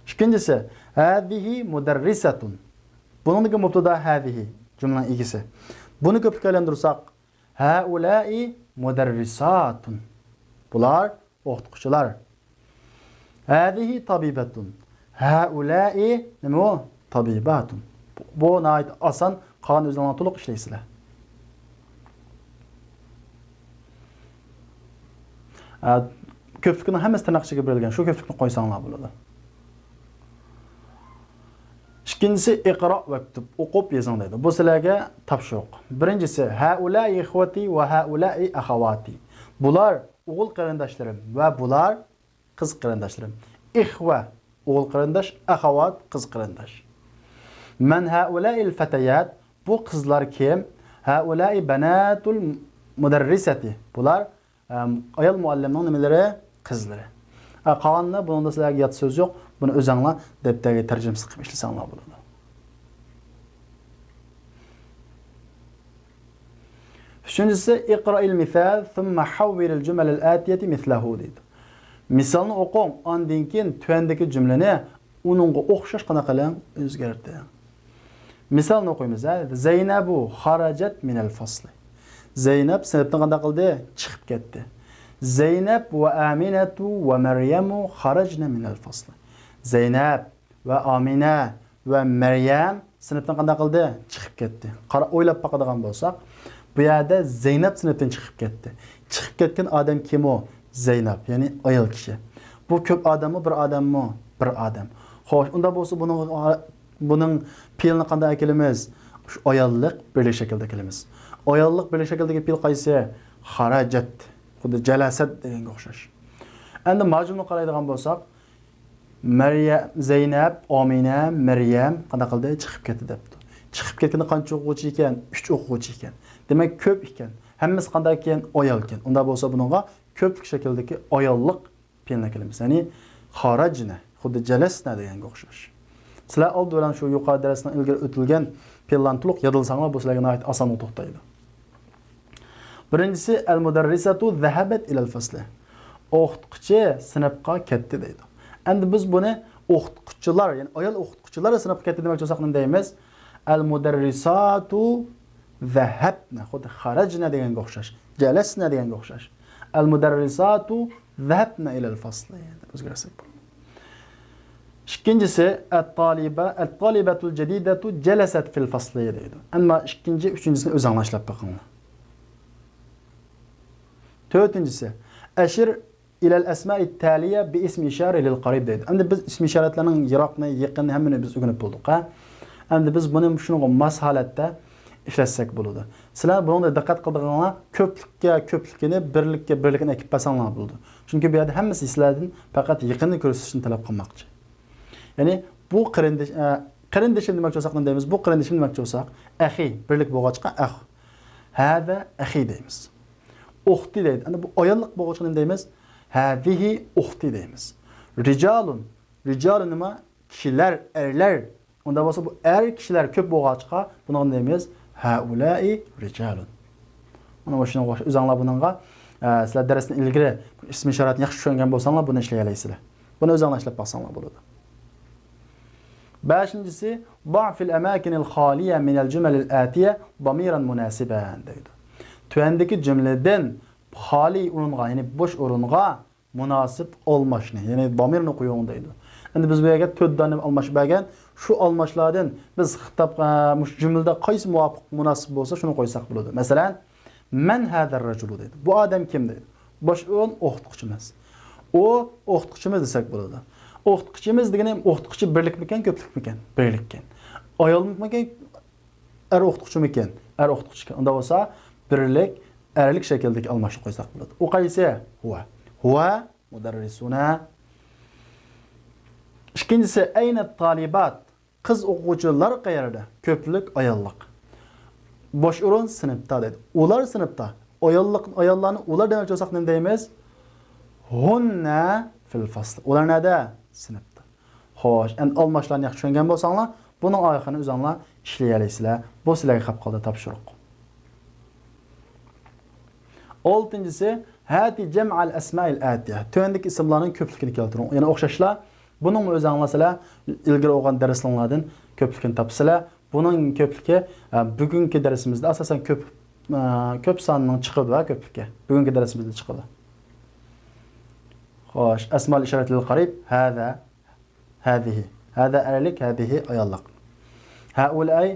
Ikkinchisi hadihi mudarrisatun. Buningdagi mubtada hadihi jumlaning egisi. Buni ko'plikka aylantirsak haula'i mudarrisatun. Bular o'qituvchilar. Hadihi tabibatun. Haula'i nima o? Tabibatun. Bu nəhayət asan, qan özünə to'liq ishlaysizlar. Ko'plikning hammasi tirnoqchaga berilgan. Shu ko'plikni qo'ysanglar bo'ladi. Ikkinchisi iqro vaktub, o'qib yozing deydi. Bu sizlarga topshiriq. Birinchisi haula'i ikhwati va haula'i akhawati. Bular o'g'il qarindoshlarim va bular qiz qarindoshlarim. Ikhwa o'g'il qarindosh, akhawat qiz qarindosh. Man haula'il fatayat, bu qizlar kim? Haula'i banatul mudarrisati. Bular ayol muallimning nimalari? Qizlari. Qolganlar bunda sizlarga yot so'z yo'q. Buni o'zinglar daftarga tarjimasi qilib ishlasanglar bo'ladi. Uchinchisi iqra'il misal thumma hawwilil jumalal atiyati mithlahu deydi. Misalni o'qing, ondan keyin tuvandagi jumlani uningga o'xshash qana qiling, o'zgartir. Misalni o'qiymiz. Zaynabu kharajat minal fasli. Zaynab sinfdan qanday qildi? Chiqib ketdi. Zaynab va Aminatu va Maryamu kharajna minal fasli. Zaynab va Amina va Maryam sinfdan qanday qildi? Chiqib ketdi. Qara o'ylab baqadigan bo'lsak, bu yerda Zaynab sinfdan chiqib ketdi. Chiqib ketgan odam kim o? Zaynab, ya'ni ayol kishi. Bu ko'p odammi, bir odammi? Bir odam. Xo'sh, unda bo'lsa buning fe'lini qanday kelamiz? Shu ayollik birlik shaklda kelamiz. Ayollik birlik shakldagi fe'l qaysi? Kharajat. Xuddi jalasat deganga o'xshash. Endi majmuni qaraydigan bo'lsak, Maryam, Zaynab, Amina, Maryam qanday qildi? Chiqib ketdi debdi. Chiqib ketganda qancha o'quvchi ekan? 3 o'quvchi ekan. Demak, ko'p ekan. Hammasi qanday ekan? Ayol ekan. Unda bo'lsa buningga ko'plik shakldagi ayollik fe'lni kelamiz. Ya'ni kharajna, xuddi jalasna deganga o'xshash. Sizlar old bilan shu yuqori darsdan ilgari o'tilgan fe'llarni to'liq yodlasanglar, bu sizlarga nihoyat oson to'xtaydi. Birinchisi al-mudarrisatu zahabat ila al-fasli. O'qituvchi sinfga ketdi deydi. Endi biz buni o'qituvchilar, ya'ni ayol o'qituvchilar sinfga ketdi demoqchi bo'lsak nima deymiz? Al-mudarrisatu zahabna, xuddi kharajna deganga o'xshash, jalasna deganga o'xshash. Al-mudarrisatu zahabna ila al-fasli. O'zgarsak bo'ladi. İkincisi et-talibetul cedidetu celeset fil fasli deydi. Ama ikinci, üçüncüsünü öz anlaşılap bakınlar. Dördüncüsü eşir ilal esma-i taliye bi ismi işare lil qarib deydi. Endi biz ismi işaretlerinin yiroqni, yaqinni hammani biz o'rganib bo'ldik, ha? Endi biz buni shunga mos holatda ishlatsak bo'ladi. Sizlar bunga diqqat qildiringlar, ko'plikni, birlikni ekib pasanglar bo'ladi. Chunki bu yerda hammasi sizlardan faqat yaqinni ko'rsatishni talab qilmoqchi. Ya'ni bu qarindishim demoqchi bo'lsak nima deymiz? Bu qarindishim demoqchi bo'lsak, ahi, birlik bo'lg'achqa ah. Hada ahi deymiz. Uxti deydi. Endi bu ayollik bo'lg'achqa nima deymiz? Hadihi uxti deymiz. Rijalun nima? Kishilar, erlar. Unda bo'lsa bu er kishilar ko'p bo'lg'achqa buni nima deymiz? Haulai rijalun. Mana shuni o'zinglar buningga sizlar darsni ilgari ism ishoratni yaxshi tushungan bo'lsanglar buni ishlay olasizlar. Buni o'zinglar ishlab baxsanglar bo'ladi. Beşincisi, ba'fil amakinil khaliye minel cümelil atiye damiran munasiben deydi. Tüendeki cümleden hali orunga, yani boş orunga münasip olmaşını, yani damirini koyuyor deydi. Endi biz bu yerga 4 dona almash bergan, shu almashlardan biz xitob cümlede qaysi muvofiq munosib bo'lsa shuni qo'ysak bo'ladi. Masalan, man hadar rajulu deydi. Bu odam kim deydi? Bosh o'rin o'qituvchimiz. O o'qituvchimiz desak bo'ladi. O'qituvchimiz degani o'qituvchi birlikmikan, ko'plikmikan? Birlikkan. Ayolmikan, er o'qituvchimikan? Er o'qituvchikan. Unda bo'lsa birlik, erlik shakldagi almashib qo'ysak bo'ladi. U qaysi? Huwa mudarrisuna. İkincisi, ayna talibat. Kız o'quvchilar qayerda? Ko'plik, ayollik. Bosh o'rin sinfda dedi. Ular sinfda. Ayollarni ular demoqchi bo'lsak nima deymiz? Hunna fil fasl. Ular nada? Sinfda. Xo'sh, endi almashlarni yaxshi tushungan bo'lsanglar, buning oyoqini o'zinglar ishlay olasizlar. Bu sizlarga qolib qoldi topshiriq. Oltinchisi, hati jam'al asma'il atiya. Tövendeki isimlarning ko'pligini keltiring. Ya'ni o'xshashlar. Bunun o'zinglar ilgari o'qigan darslardan ko'pligini topsizlar. Buning ko'pligi bugungi darsimizda asosan ko'p sonning chiqadi va ko'pligi. Bugungi darsimizda chiqadi. Xo'sh, asmal ishorat lil qarib hada hadihi. Hada erlik, hadihi ayollik. Haulay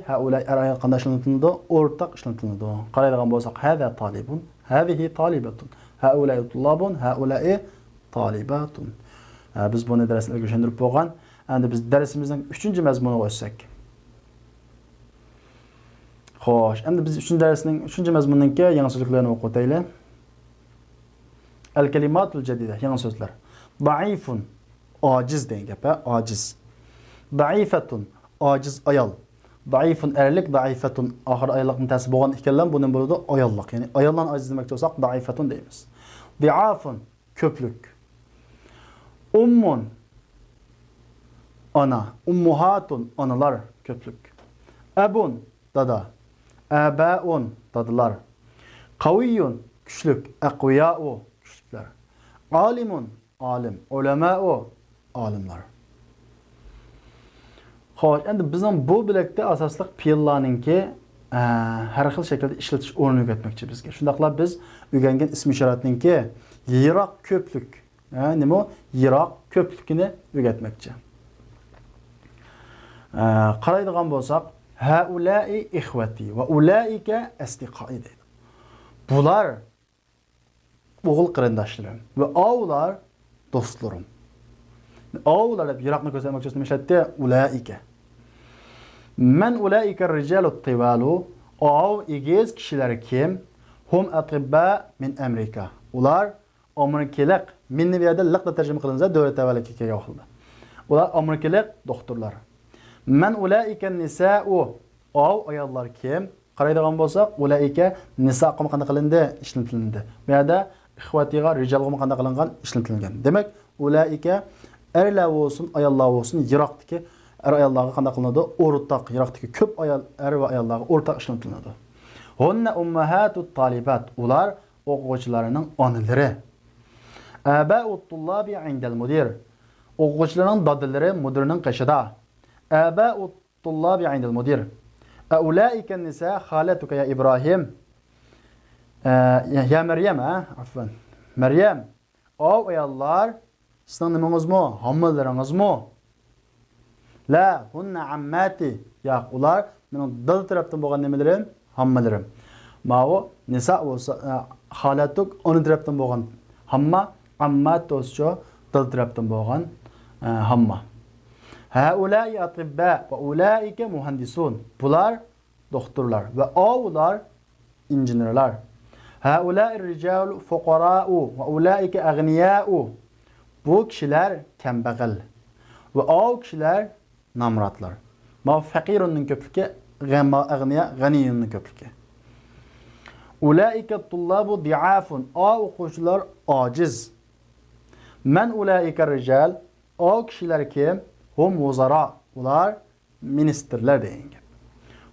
ayol qanday ishlantiriladi? O'rtaq ishlantiriladi. Qaraydigan bo'lsak, hada talibun, hadihi talibatun. Haulay tullabun, haulay talibatun. Biz bunu dersine göçendirip bo'lgan. Endi biz dersimizning 3-mazmuniga o'tsak. Xo'sh, endi biz 3-darsning 3-mazmuninga yangi so'zlarni o'qib o'taylik. Al-kalimatul jadida, yangi so'zlar. Da'ifun, ojiz degan gap, ojiz. Da'ifatun, ojiz ayol. Da'ifun erlik, da'ifatun oxir ayollikning ta'siri bo'lgan ekanlar, buni bo'ladi ayollik. Ya'ni ayollarni ojiz demoqchi bo'lsak, da'ifatun deymiz. Di'afun, ko'plik. Ummun ana, ummuhatun analar köplük. Ebun dada, abaun dadılar. Kaviyyun güçlük, aqviya'u güçlükler. Alimun alim, ulema'u alimlar. Xo'sh, endi bizning bu bilakda asosliq fe'llarningki har xil shaklda ishlatish o'rnini o'rgatmoqchi bizga. Shundaqla biz o'rgangan ism ishoratningki yiroq ko'plik nima? Yiroq ko'plikni o'rgatmoqchi. Qaraydigan bo'lsak, haulai ikhwati va ulaika asdiqai deydi. Bular o'g'il qarindoshlarim va avlar do'stlarim. Avlar deb yiroqni ko'rsatmoqchi nima ishlatdi? Ulaika. Man ulaika ar-rijalut tiwalu. Av egiz kishilar kim? Hum atibba min Amerika. Ular Amerikalik, minni bu yerda liqda tarjima qilinsa, davlat tavalliga kelgan holda. Ular Amerikalik doktorlar. Man ulaika nisa'u. Av ayollar kim? Qaraydigan bo'lsak, ulaika nisa qanday qilindi? Ishlatilindi. Bu yerda ixvatiga rijal qanday qilingan? Ishlatilgan. Demak, ulaika erlar bo'lsin, ayollar bo'lsin, yiroqdagi ayollarga qanday qilinadi? O'rtaq, yiroqdagi ko'p ayol, va ayollarga o'rtaq ishlatiladi. Hunna ummahatut talibat. Ular o'quvchilarining onalari. Aba'ut tullabi indal mudir. O'quvchilarning dadalari mudirning qishida. Aba'ut tullabi indal mudir. Ulaika nisa khalatuka ya Ibrahim. Ya Maryam, afwan. Maryam. O ayollar sizning nimangizmi? Homillaringizmi? La hunna ammati. Yo'q, ular mening dil tarafdan bo'lgan nimalarim, hammalarim. Ma'u nisa bo'lsa holatuk uni tarafdan bo'lgan hamma, ammat o'scho dil tarafdan bo'lgan hamma. Haulai atibba va ulaika muhandisun. Bular doktorlar ve ular injenerlar. Haulai rijalu fuqara'u ve ulaika aghniya'u. Bu kişiler kambag'al ve o kişiler namratlar. Ma fakirunun köplüke, agniya ganiyunun köplüke. Ulaika tullabu di'afun. O o'quvchilar ojiz. Men ulaika rijal. O kişiler kim? Hum vuzara. Ular ministerler deyin.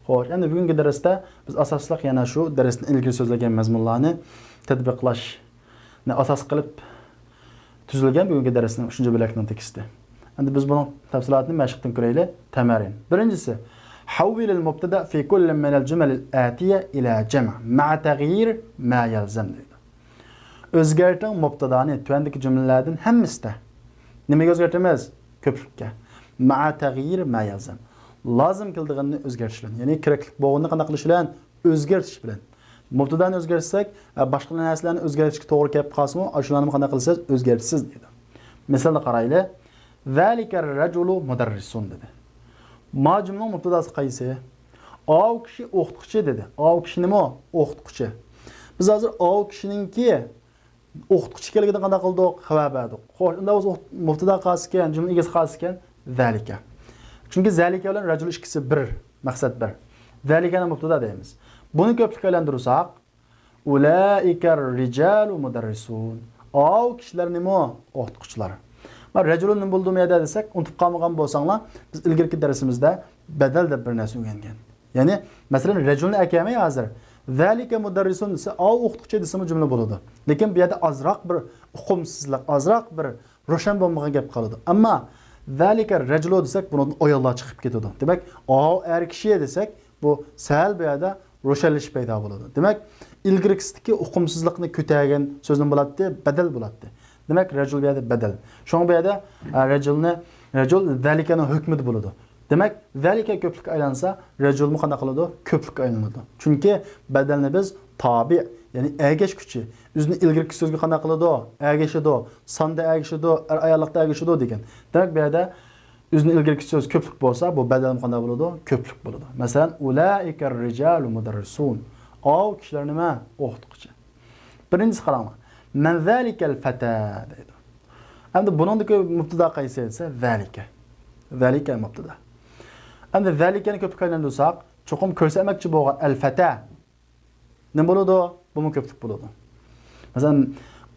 Xo'sh, endi bugungi darsda biz asosliq yana shu darsni ilgari so'zlagan mazmunlarni tatbiqlashni asos qilib tuzilgan bugungi darsning 3-bo'lakning teksti. Endi biz buning tafsilotini mashqdan ko'raylik. Tamarin. Birinchisi, havvil al-mubtada fi kulli min al-jumal al-atiya ila jam' ma'a taghyir ma yalzam deydi. O'zgarting mubtadani tuandagi jumlalardan hammasida nimaga o'zgartamiz? Ko'plikka. Ma'a taghyir ma yalzam. Lazım kıldıqını özgərtiş bilan, yəni keraklik bo'lganini qanday qilish bilan o'zgartish bilan. Mubtadani o'zgartsak, boshqa narsalarni o'zgartirishga to'g'ri kelib qolsa-mu, shularni qanday qilsangiz o'zgartisiz deydi. Misolni qaraylik. Zalikar rajulu mudarrisun dedi. Ma jumlaning mubtadasi qaysi? O kishi o'qituvchi dedi. O kishi nima? O'qituvchi. Biz hozir o kishiningki o'qituvchi keligini qanday qildik? Xabar berdik. Xo'sh, unda o'z mubtada qolsa ekan, jumla egasi qolsa ekan, zalika. Çünkü zalika bilan rajul ikisi bir, maqsad bir. Zalikani mubtada deymiz. Buni ko'plikka aylantirsak, ulaikar rijalu mudarrisun. O kishilar nima? O'qituvchilar. Mana rajulun nima bo'ldi meyda desak, unutib qolmagan bo'lsanglar, biz ilgirki darsimizda badal deb bir narsa o'rgangan. Ya'ni, masalan, rajulni akamay hozir zalika mudarrisun desa, o o'qituvchi desam jumla bo'ladi. Lekin bu yerda azroq bir uqumsizlik, azroq bir ro'shan bo'lmagan gap qoladi. Ammo zalika rajulu desak, bunun oyollar chiqib ketadi. Demak, o er kishi desak, bu sal bu yerda ro'shanlish paydo bo'ladi. Demak, ilgirkisidagi uqumsizlikni ko'targan so'zdan bo'ladi, badal bo'ladi. Demak, rajul bu yerda badal. Shunga bu yerda rajul zalikani hukmida bo'ladi. Demak, zalika ko'plik aylansa, rajul qanday qiladi? Ko'plik aylanadi. Chunki badalni biz tabi, ya'ni ergash kuchi, o'zini ilgirki so'zga qanday qiladi? Ergashadi, sonda ergashadi, ayollikda ergashadi degan. Demak, bu yerda o'zini ilgirki so'z ko'plik bo'lsa, bu badal qanday bo'ladi? Ko'plik bo'ladi. Masalan, ulaikar rijalu mudarrisun. O kishilar nima? O'qituvchi. Birinchisi qarang. Man zalikal fata deydi. Endi buningdagi mubtada qaysi esa zalika. Zalika mubtada. Endi zalikani ko'plikka aylantirsak, cho'qim ko'rsatmoqchi bo'lgan al-fata nima bo'ladi? Bu ko'plik bo'ladi. Masalan,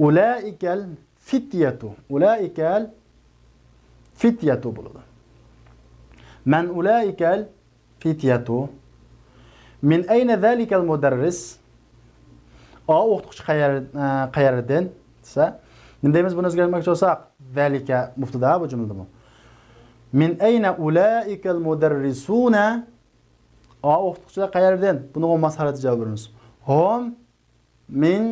ulaikal fityatu. Ulaikal fityatu bo'ladi. Man ulaikal fityatu. Min ayna zalikal mudarris? O o'qituvchi qayerdan desa, nima deymiz buni o'zgartirmoqchi bo'lsak, zalika mubtada bu jumlada bu. Min ayna ulaikal mudarrisuna? O o'qituvchilar qayerdan? Buni o'mas holati javob beramiz. Hum min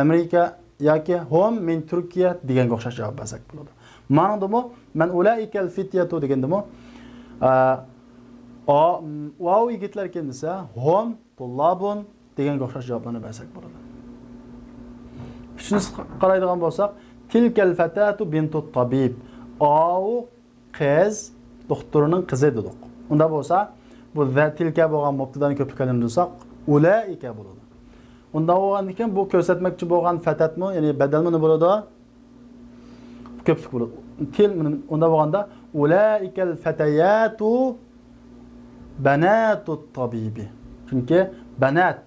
Amerika yoki hum min Turkiya deganga o'xshash javob bersak bo'ladi. Ma'nodami? Man ulaikal fityatu degandimi? O yigitlar kim desa, hum tullabun deganga o'xshash javoblarni bersak bo'ladi. Shuni qaraydigan bo'lsak, tilkal fatatu bintut tabib. O qiz doktorning qizi dedik. Unda bo'lsa, bu tilka bo'lgan mubtadani ko'plikka aylantirsak, ulaika bo'ladi. Unda bo'lgandan keyin bu ko'rsatmoqchi bo'lgan fatatmi, ya'ni badalmi nima bo'ladi? Ko'plik bo'ladi. Til unda bo'lganda ulaikal fatayatu banatut tabibi. Chunki banat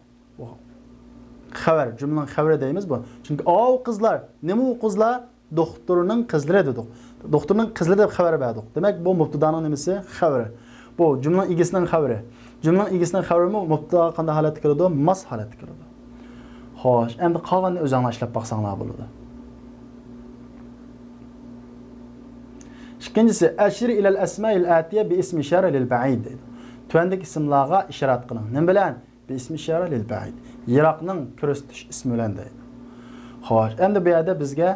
xabar, jumlaning xabari deymiz bu. Chunki o qizlar, nima u qizlar? Doktorning qizlari dedik. Doktorning qizlari deb xabar berdik. Demak, bu mubtadaning nimasi? Xabari. Bu jumlaning egasining xabari. Jumlaning egasining xabarimi mubtada qanday holatga kiradi? Mas holatga kiradi. Xo'sh, endi qolganini o'zinglar ishlab baqsanglar bo'ladi. İkincisi, ashir ila al-asma' al-atiya bi ismi ishara lil ba'id deydi. Tuandagi ismlarga ishorat qiling. Nima bilan? Bi ismi ishara lil ba'id. Yiroqning ko'rsatish ismi bilan deydi. Xo'sh, endi bu yerda bizga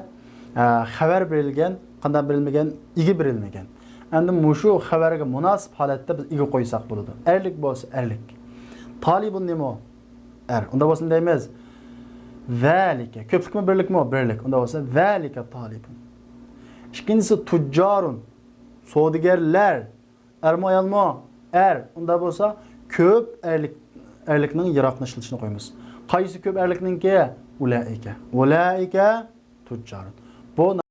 xabar berilgan, qanday berilmagan, igi berilmagan. endi mushu xabarga munosib holatda biz ega qo'ysak bo'ladi. Erlik bo'lsa erlik. Talibun nima o? Er. Unda bo'lsa deymiz. Zalika. Ko'plikmi birlikmi? Birlik. Unda bo'lsa zalika talibun. İkincisi tujjarun. Savdogarlar. Ermi ayolmi? Er. Unda bo'lsa ko'p erlikning yiroqlashishini qo'yamiz. Qaysi ko'p erlikninki? Ulaika. Ulaika tujjarun. Bu